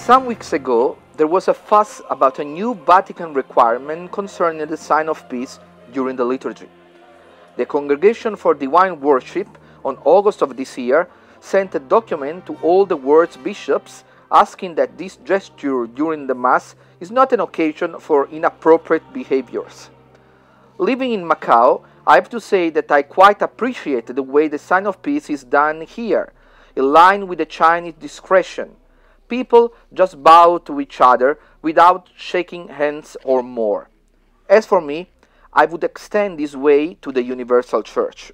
Some weeks ago, there was a fuss about a new Vatican requirement concerning the sign of peace during the liturgy. The Congregation for Divine Worship, on August of this year, sent a document to all the world's bishops asking that this gesture during the Mass is not an occasion for inappropriate behaviors. Living in Macau, I have to say that I quite appreciate the way the sign of peace is done here, in line with the Chinese discretion. People just bow to each other without shaking hands or more. As for me, I would extend this way to the Universal Church.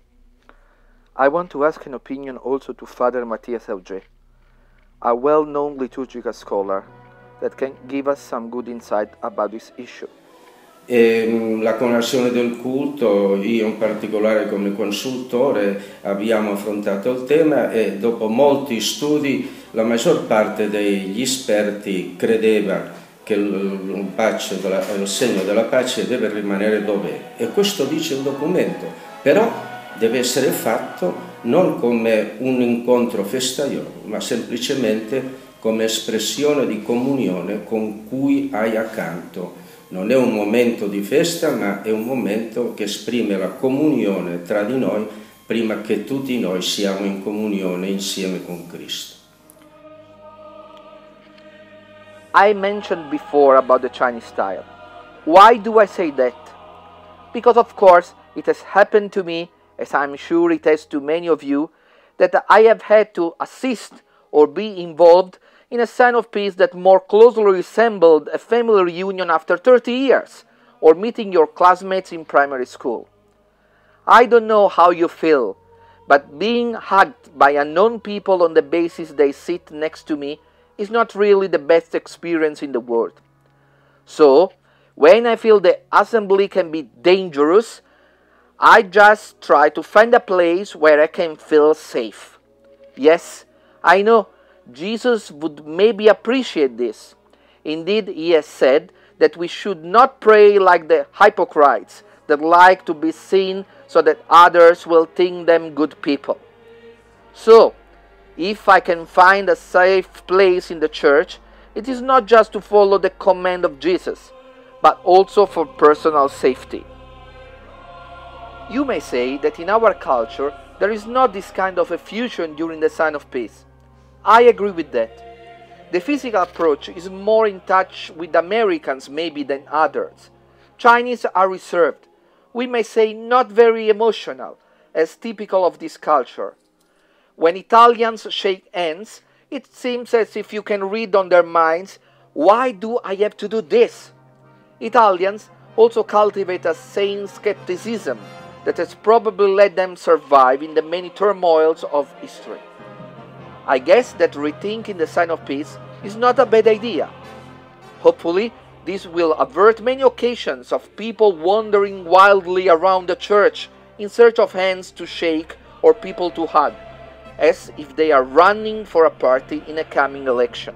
I want to ask an opinion also to Father Matthias Auger, a well-known liturgical scholar that can give us some good insight about this issue. La conversione del culto, io in particolare come consultore abbiamo affrontato il tema e dopo molti studi la maggior parte degli esperti credeva che il segno della pace deve rimanere dov'è, e questo dice il documento, però deve essere fatto non come un incontro festaiolo, ma semplicemente come espressione di comunione con cui hai accanto. Non è un momento di festa, ma è un momento che esprime la comunione tra di noi prima che tutti noi siamo in comunione insieme con Cristo. I mentioned before about the Chinese style. Why do I say that? Because of course it has happened to me, as I'm sure it has to many of you, that I have had to assist or be involved in a sign of peace that more closely resembled a family reunion after 30 years, or meeting your classmates in primary school. I don't know how you feel, but being hugged by unknown people on the basis they sit next to me is not really the best experience in the world. So, when I feel the assembly can be dangerous, I just try to find a place where I can feel safe. Yes, I know Jesus would maybe appreciate this. Indeed, he has said that we should not pray like the hypocrites that like to be seen so that others will think them good people. So, if I can find a safe place in the church, it is not just to follow the command of Jesus, but also for personal safety. You may say that in our culture there is not this kind of effusion during the sign of peace. I agree with that. The physical approach is more in touch with Americans maybe than others. Chinese are reserved, we may say not very emotional, as typical of this culture. When Italians shake hands, it seems as if you can read on their minds, why do I have to do this? Italians also cultivate a sane skepticism that has probably let them survive in the many turmoils of history. I guess that rethinking the sign of peace is not a bad idea. Hopefully, this will avert many occasions of people wandering wildly around the church in search of hands to shake or people to hug, as if they are running for a party in a coming election.